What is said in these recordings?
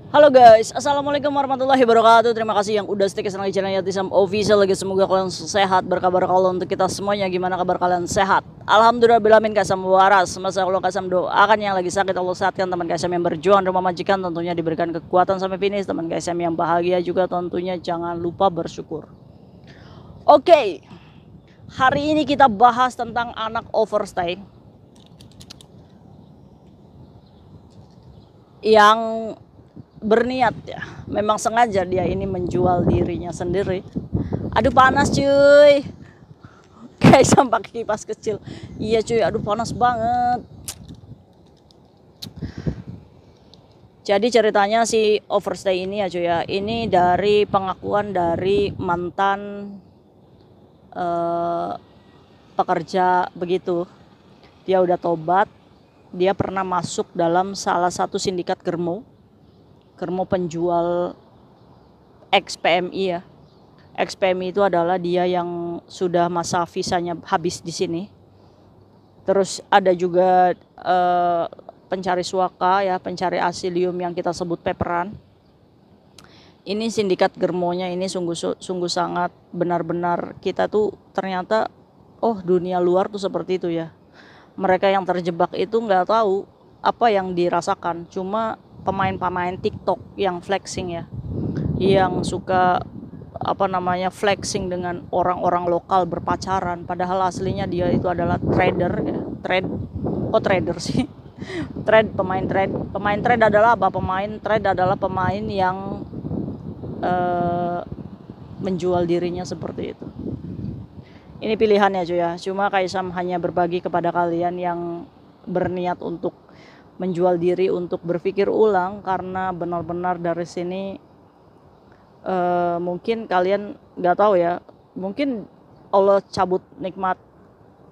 Halo guys, assalamualaikum warahmatullahi wabarakatuh. Terima kasih yang udah stay kesana di channel Yatisam Official lagi. Semoga kalian sehat, berkabar kalau untuk kita semuanya. Gimana kabar kalian, sehat? Alhamdulillah bilamin kasam waras. Masa Allah kasam doakan yang lagi sakit Allah sehatkan. Teman kasam yang berjuang rumah majikan tentunya diberikan kekuatan sampai finish. Teman kasam yang bahagia juga tentunya jangan lupa bersyukur. Oke, hari ini kita bahas tentang anak overstay yang berniat ya, memang sengaja dia ini menjual dirinya sendiri. Aduh panas cuy, kayak sampai kipas kecil. Iya cuy, aduh panas banget. Jadi ceritanya si overstay ini ya cuy ya, ini dari pengakuan dari mantan pekerja begitu. Dia udah tobat, dia pernah masuk dalam salah satu sindikat germo penjual ex-PMI ya. Ex-PMI itu adalah dia yang sudah masa visanya habis di sini. Terus ada juga pencari suaka ya, pencari asilium yang kita sebut peperan. Ini sindikat germonya ini sungguh sangat benar-benar kita tuh ternyata dunia luar tuh seperti itu ya. Mereka yang terjebak itu nggak tahu apa yang dirasakan, cuma pemain-pemain TikTok yang flexing ya, yang suka flexing dengan orang-orang lokal berpacaran, padahal aslinya dia itu adalah trader ya. Trader sih. Pemain trade adalah apa? Pemain trade adalah pemain yang menjual dirinya seperti itu. Ini pilihannya cuy ya, cuma Kaisam hanya berbagi kepada kalian yang berniat untuk menjual diri, untuk berpikir ulang, karena benar-benar dari sini mungkin kalian nggak tahu ya, mungkin Allah cabut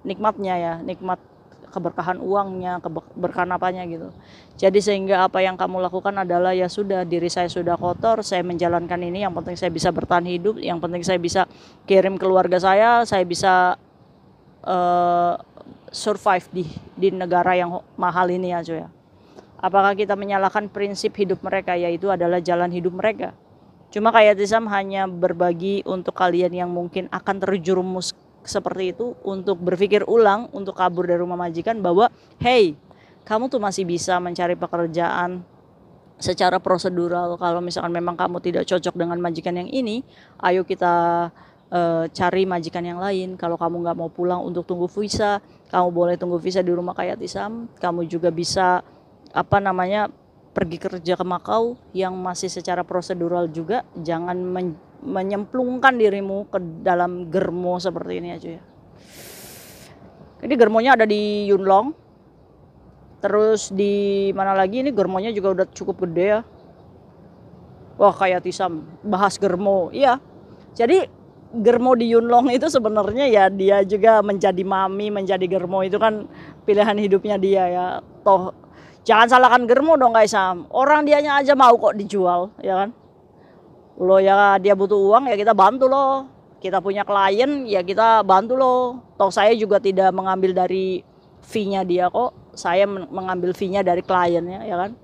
nikmatnya ya, nikmat keberkahan uangnya, keberkahan apanya gitu. Jadi sehingga apa yang kamu lakukan adalah ya sudah, diri saya sudah kotor, saya menjalankan ini, yang penting saya bisa bertahan hidup, yang penting saya bisa kirim keluarga saya bisa survive di negara yang mahal ini ya cuy ya. Apakah kita menyalahkan prinsip hidup mereka, yaitu adalah jalan hidup mereka. Cuma kayak Tisam hanya berbagi untuk kalian yang mungkin akan terjerumus seperti itu, untuk berpikir ulang, untuk kabur dari rumah majikan, bahwa hey, kamu tuh masih bisa mencari pekerjaan secara prosedural. Kalau misalkan memang kamu tidak cocok dengan majikan yang ini, ayo kita cari majikan yang lain. Kalau kamu nggak mau pulang untuk tunggu visa, kamu boleh tunggu visa di rumah kayak Tisam. Kamu juga bisa pergi kerja ke Makau yang masih secara prosedural juga. Jangan menyemplungkan dirimu ke dalam germo seperti ini aja ya. Jadi germonya ada di Yunlong, terus di mana lagi, ini germonya juga udah cukup gede ya. Wah, kayak Tisam bahas germo. Iya, jadi germo di Yunlong itu sebenarnya ya dia juga menjadi mami, menjadi germo itu kan pilihan hidupnya dia ya. Toh jangan salahkan germo dong guys, orang dianya aja mau kok dijual ya kan. Lo ya dia butuh uang ya kita bantu lo, kita punya klien ya kita bantu lo. Toh saya juga tidak mengambil dari fee-nya dia kok, saya mengambil fee-nya dari kliennya ya kan.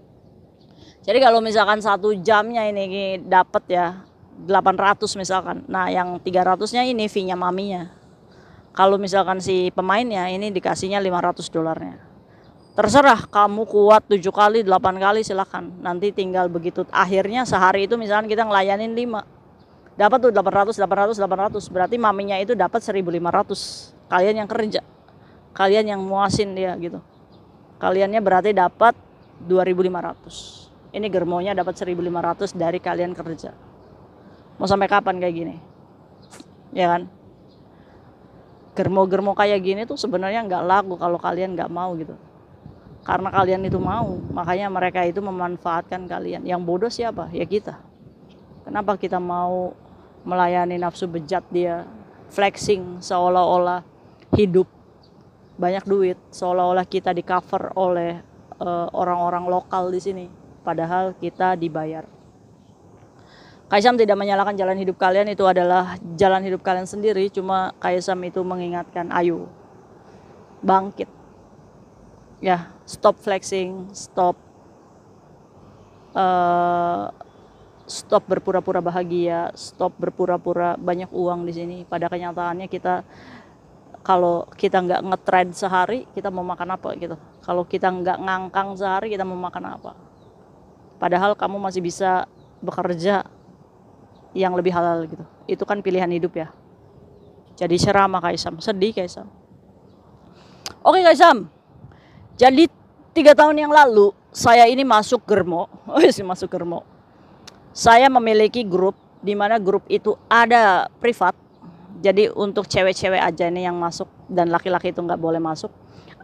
Jadi kalau misalkan 1 jamnya ini dapat ya 800 misalkan, nah yang 300-nya ini fee-nya maminya. Kalau misalkan si pemainnya ini dikasihnya $500. Terserah kamu kuat 7 kali 8 kali silahkan, nanti tinggal begitu akhirnya sehari itu misalkan kita ngelayanin 5, dapat tuh 800, berarti maminya itu dapat 1.500. Kalian yang kerja, kalian yang muasin dia gitu, kaliannya berarti dapat 2.500. Ini germonya dapat 1.500 dari kalian kerja. Mau sampai kapan kayak gini ya kan? Germo kayak gini tuh sebenarnya nggak laku kalau kalian nggak mau gitu. Karena kalian itu mau, makanya mereka itu memanfaatkan kalian. Yang bodoh siapa? Ya kita. Kenapa kita mau melayani nafsu bejat dia, flexing seolah-olah hidup banyak duit, seolah-olah kita di cover oleh orang-orang lokal di sini, padahal kita dibayar. Kaisam tidak menyalahkan jalan hidup kalian, itu adalah jalan hidup kalian sendiri. Cuma Kaisam itu mengingatkan, ayo bangkit ya, stop flexing, stop eh, stop berpura-pura bahagia, stop berpura-pura banyak uang di sini. Pada kenyataannya kita, kalau kita nggak nge-trade sehari, kita mau makan apa gitu. Kalau kita nggak ngangkang sehari, kita mau makan apa. Padahal kamu masih bisa bekerja yang lebih halal gitu. Itu kan pilihan hidup ya. Jadi ceramah Kaisam, sedih Kaisam. Oke Kaisam, jadi 3 tahun yang lalu saya ini masuk Germo, masuk Germo. Saya memiliki grup, di mana grup itu ada privat. Jadi untuk cewek-cewek aja ini yang masuk, dan laki-laki itu nggak boleh masuk.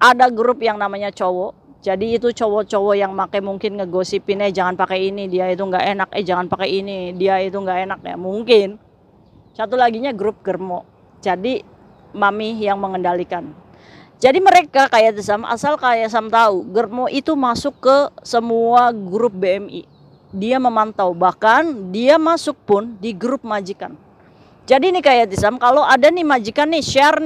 Ada grup yang namanya cowok. Jadi itu cowok-cowok yang pakai mungkin ngegosipin, jangan pakai ini, dia itu nggak enak, jangan pakai ini, dia itu nggak enak ya mungkin. Satu laginya grup Germo. Jadi mami yang mengendalikan. Jadi mereka kayak Sam, asal kayak Sam tahu, Germo itu masuk ke semua grup BMI. Dia memantau, bahkan dia masuk pun di grup majikan. Jadi nih kayak Sam, kalau ada nih majikan nih share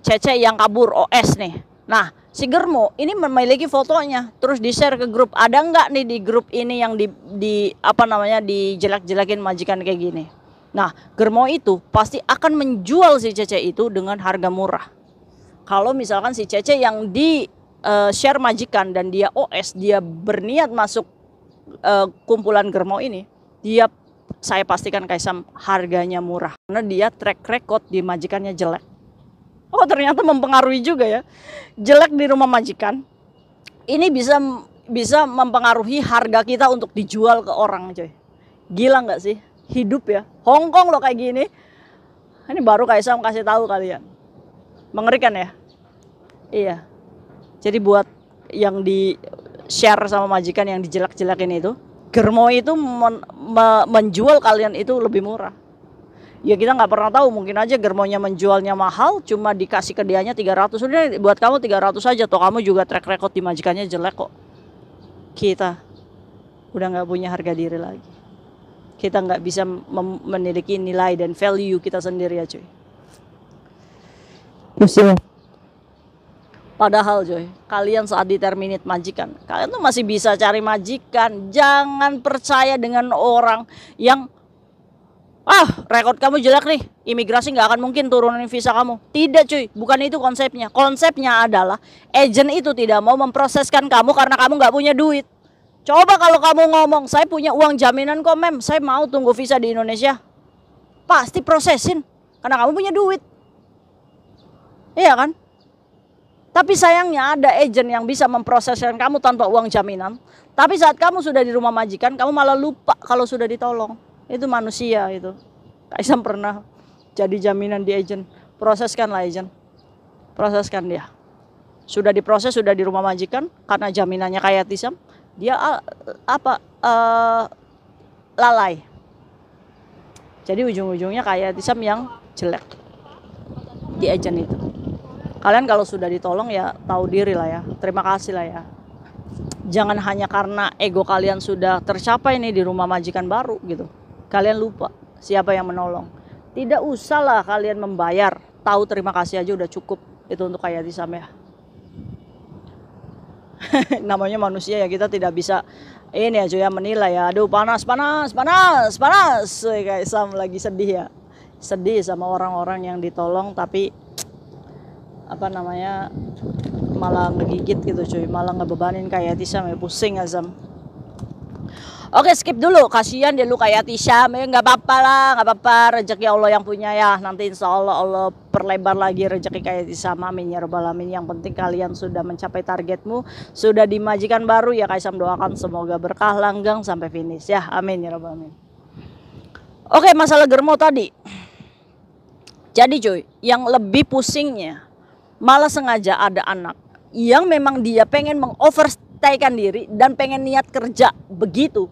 Cece yang kabur OS nih. Nah, si Germo ini memiliki fotonya, terus di-share ke grup. Ada nggak nih di grup ini yang dijelek-jelekin majikan kayak gini? Nah, Germo itu pasti akan menjual si Cece itu dengan harga murah. Kalau misalkan si Cece yang di share majikan dan dia OS, dia berniat masuk kumpulan Germo ini, saya pastikan Kaisam harganya murah. Karena dia track record di majikannya jelek. Oh ternyata mempengaruhi juga ya. Jelek di rumah majikan, ini bisa mempengaruhi harga kita untuk dijual ke orang coy. Gila nggak sih? Hidup ya, Hongkong loh kayak gini. Ini baru Kaisam kasih tahu kalian. Mengerikan ya. Iya. Jadi buat yang di share sama majikan yang dijelek-jelekin itu, Germo itu menjual kalian itu lebih murah. Ya kita nggak pernah tahu, mungkin aja Germonya menjualnya mahal, cuma dikasih ke dianya 300. Udah buat kamu 300 aja, toh kamu juga track record di majikannya jelek kok. Kita udah nggak punya harga diri lagi. Kita nggak bisa memiliki nilai dan value kita sendiri ya cuy. Padahal coy, kalian saat diterminate majikan, kalian tuh masih bisa cari majikan. Jangan percaya dengan orang yang rekod kamu jelek nih, imigrasi nggak akan mungkin turunin visa kamu. Tidak cuy, bukan itu konsepnya. Konsepnya adalah agent itu tidak mau memproseskan kamu karena kamu nggak punya duit. Coba kalau kamu ngomong, saya punya uang jaminan kok mem, saya mau tunggu visa di Indonesia. Pasti prosesin, karena kamu punya duit. Iya kan? Tapi sayangnya ada agent yang bisa memproseskan kamu tanpa uang jaminan. Tapi saat kamu sudah di rumah majikan, kamu malah lupa kalau sudah ditolong. Itu manusia itu. Kaisam pernah jadi jaminan di agent. Proseskanlah agent. Proseskan dia. Sudah diproses, sudah di rumah majikan, karena jaminannya kayak Tisam, dia lalai. Jadi ujung-ujungnya kayak Tisam yang jelek di agent itu. Kalian kalau sudah ditolong ya tahu diri lah ya, terima kasih lah ya. Jangan hanya karena ego kalian sudah tercapai nih di rumah majikan baru gitu, kalian lupa siapa yang menolong. Tidak usahlah kalian membayar, tahu terima kasih aja udah cukup. Itu untuk kayak Tisam ya. Namanya manusia ya, kita tidak bisa ini aja ya menilai ya. Aduh panas kayak Sam lagi sedih ya, sedih sama orang-orang yang ditolong tapi malah ngegigit gitu cuy, malah ngebebanin kayak Tisam ya, pusing Azam. Oke skip dulu, kasihan dia lu kayak Tisam ya, nggak apa-apa lah, nggak apa-apa, rezeki Allah yang punya ya, nanti insya Allah perlebar lagi rezeki kayak Tisam, amin ya rabbal alamin. Yang penting kalian sudah mencapai targetmu, sudah di majikan baru ya, Kaisam doakan semoga berkah langgang sampai finish ya, amin ya rabbal alamin. Oke, masalah Germo tadi, jadi cuy, yang lebih pusingnya malah sengaja ada anak yang memang dia pengen mengoverstaykan diri dan pengen niat kerja begitu.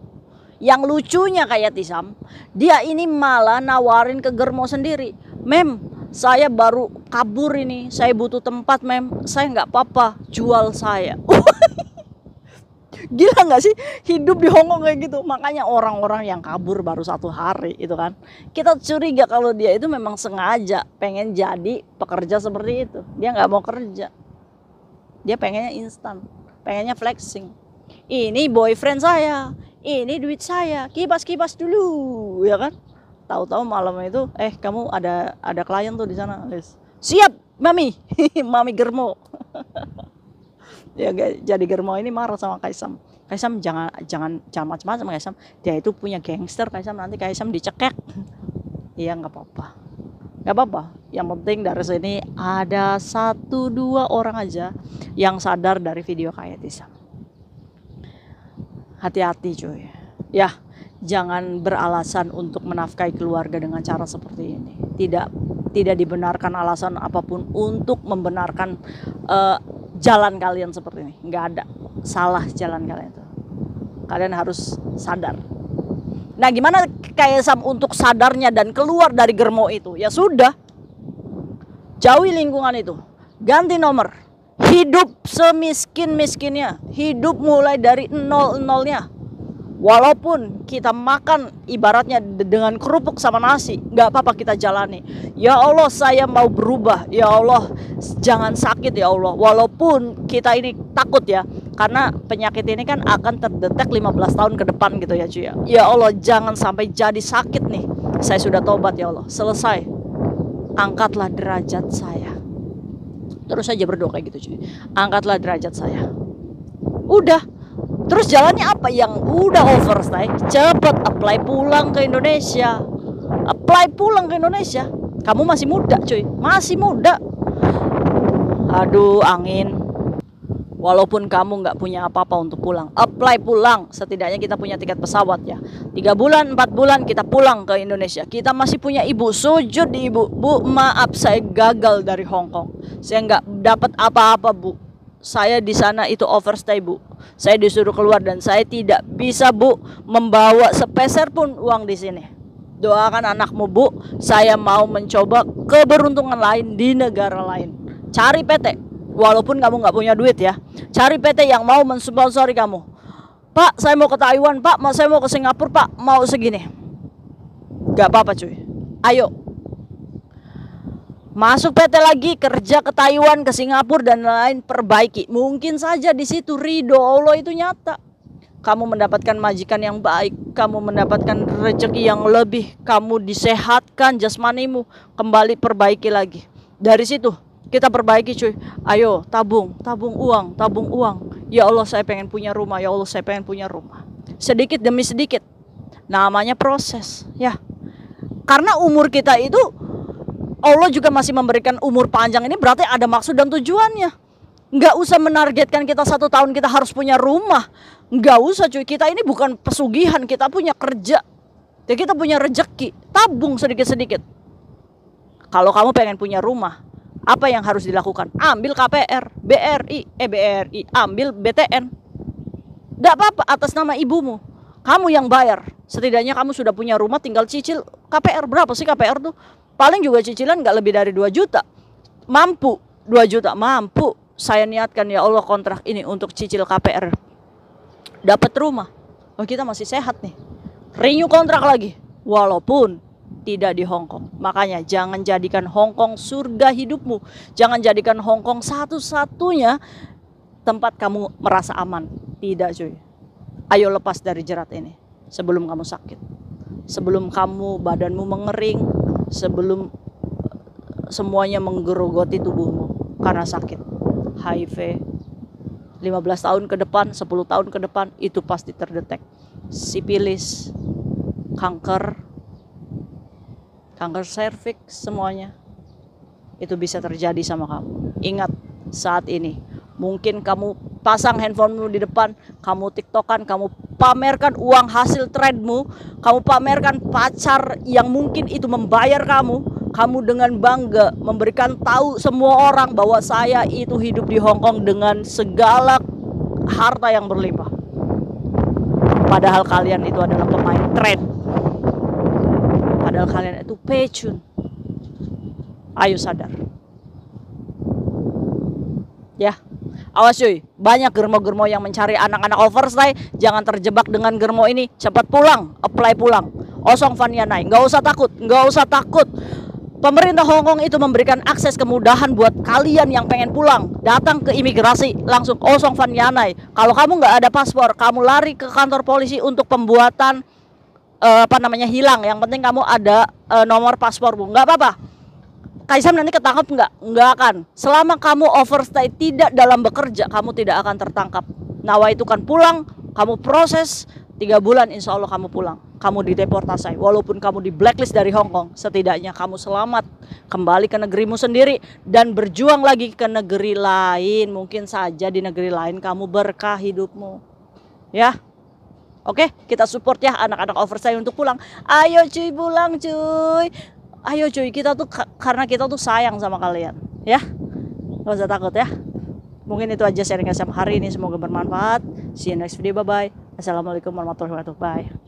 Yang lucunya kayak Tisam, dia ini malah nawarin ke Germo sendiri, mem saya baru kabur ini, saya butuh tempat mem, saya nggak apa-apa jual saya. Gila nggak sih hidup di Hongkong kayak gitu? Makanya orang-orang yang kabur baru 1 hari itu kan, kita curiga kalau dia itu memang sengaja pengen jadi pekerja seperti itu. Dia nggak mau kerja, dia pengennya instan, pengennya flexing. Ini boyfriend saya, ini duit saya, kibas-kibas dulu, ya kan? Tahu-tahu malam itu, kamu ada klien tuh di sana. Siap, mami, mami germo. Ya jadi germo ini marah sama Kaisam. Kaisam jangan macam-macam Kaisam. Dia itu punya gangster Kaisam, nanti Kaisam dicekek. Iya nggak apa-apa. Yang penting dari sini ada 1-2 orang aja yang sadar dari video kayak Tisam. Hati-hati cuy. Ya, jangan beralasan untuk menafkahi keluarga dengan cara seperti ini. Tidak dibenarkan alasan apapun untuk membenarkan jalan kalian seperti ini. Nggak ada salah jalan kalian itu. Kalian harus sadar. Nah, gimana Kaisam untuk sadarnya dan keluar dari germo itu? Ya sudah, jauhi lingkungan itu, ganti nomor, hidup semiskin-miskinnya, hidup mulai dari nol-nolnya. Walaupun kita makan ibaratnya dengan kerupuk sama nasi, nggak apa-apa kita jalani. Ya Allah, saya mau berubah. Ya Allah, jangan sakit ya Allah. Walaupun kita ini takut ya, karena penyakit ini kan akan terdetek 15 tahun ke depan gitu ya cuy ya. Ya Allah, jangan sampai jadi sakit nih. Saya sudah tobat ya Allah. Selesai. Angkatlah derajat saya. Terus aja berdoa kayak gitu cuy. Angkatlah derajat saya. Udah. Terus jalannya apa yang udah overstay? Cepet apply pulang ke Indonesia. Apply pulang ke Indonesia. Kamu masih muda cuy. Masih muda. Aduh angin. Walaupun kamu nggak punya apa-apa untuk pulang, apply pulang. Setidaknya kita punya tiket pesawat ya. 3 bulan, 4 bulan kita pulang ke Indonesia. Kita masih punya ibu, sujud di ibu. Bu, maaf saya gagal dari Hong Kong. Saya nggak dapat apa-apa bu. Saya di sana itu overstay bu. Saya disuruh keluar dan saya tidak bisa bu membawa sepeser pun uang di sini. Doakan anakmu bu. Saya mau mencoba keberuntungan lain di negara lain. Cari PT. Walaupun kamu nggak punya duit ya. Cari PT yang mau mensponsori kamu. Pak, saya mau ke Taiwan. Pak, saya mau ke Singapura. Pak, mau segini. Gak apa-apa cuy. Ayo. Masuk PT lagi, kerja ke Taiwan, ke Singapura dan lain, perbaiki. Mungkin saja di situ ridho Allah itu nyata. Kamu mendapatkan majikan yang baik, kamu mendapatkan rezeki yang lebih, kamu disehatkan jasmanimu, kembali perbaiki lagi. Dari situ kita perbaiki cuy. Ayo tabung uang. Ya Allah saya pengen punya rumah, ya Allah saya pengen punya rumah. Sedikit demi sedikit. Namanya proses ya. Karena umur kita itu Allah juga masih memberikan umur panjang ini berarti ada maksud dan tujuannya. Nggak usah menargetkan kita 1 tahun kita harus punya rumah. Nggak usah cuy, kita ini bukan pesugihan, kita punya kerja. Ya kita punya rezeki, tabung sedikit-sedikit. Kalau kamu pengen punya rumah, apa yang harus dilakukan? Ambil KPR, BRI, ambil BTN. Nggak apa-apa atas nama ibumu. Kamu yang bayar. Setidaknya kamu sudah punya rumah, tinggal cicil KPR. Berapa sih KPR tuh? Paling juga cicilan nggak lebih dari 2 juta. Mampu 2 juta, mampu. Saya niatkan ya Allah kontrak ini untuk cicil KPR. Dapat rumah. Oh kita masih sehat nih. Renew kontrak lagi. Walaupun tidak di Hong Kong. Makanya jangan jadikan Hong Kong surga hidupmu. Jangan jadikan Hong Kong satu-satunya tempat kamu merasa aman. Tidak cuy. Ayo lepas dari jerat ini. Sebelum kamu sakit. Sebelum kamu badanmu mengering. Sebelum semuanya menggerogoti tubuhmu karena sakit. HIV 15 tahun ke depan, 10 tahun ke depan itu pasti terdetek. Sipilis, kanker serviks, semuanya itu bisa terjadi sama kamu. Ingat saat ini mungkin kamu pasang handphonemu di depan, kamu tiktokan, kamu pamerkan uang hasil trade-mu, kamu pamerkan pacar yang mungkin itu membayar kamu dengan bangga memberikan tahu semua orang bahwa saya itu hidup di Hong Kong dengan segala harta yang berlimpah. Padahal kalian itu adalah pemain trade. Padahal kalian itu pecun. Ayo sadar. Ya. Awas cuy, banyak germo-germo yang mencari anak-anak overstay. Jangan terjebak dengan germo ini. Cepat pulang, apply pulang. Osong Fanianai, nggak usah takut. Pemerintah Hong Kong itu memberikan akses kemudahan buat kalian yang pengen pulang, datang ke imigrasi langsung kosong Van Yanai. Kalau kamu nggak ada paspor, kamu lari ke kantor polisi untuk pembuatan hilang. Yang penting kamu ada nomor paspormu, nggak apa-apa. Kaisam nanti ketangkap nggak akan. Selama kamu overstay tidak dalam bekerja, kamu tidak akan tertangkap. Nawa itu kan pulang, kamu proses 3 bulan, insya Allah kamu pulang. Kamu dideportasi, walaupun kamu di blacklist dari Hong Kong, setidaknya kamu selamat kembali ke negerimu sendiri dan berjuang lagi ke negeri lain. Mungkin saja di negeri lain kamu berkah hidupmu, ya. Oke, kita support ya anak-anak overstay untuk pulang. Ayo cuy pulang cuy. Ayo cuy, kita tuh karena kita tuh sayang sama kalian, ya. Gak usah takut ya. Mungkin itu aja sharing saya hari ini, semoga bermanfaat. See you next video, bye bye. Assalamualaikum warahmatullahi wabarakatuh. Bye.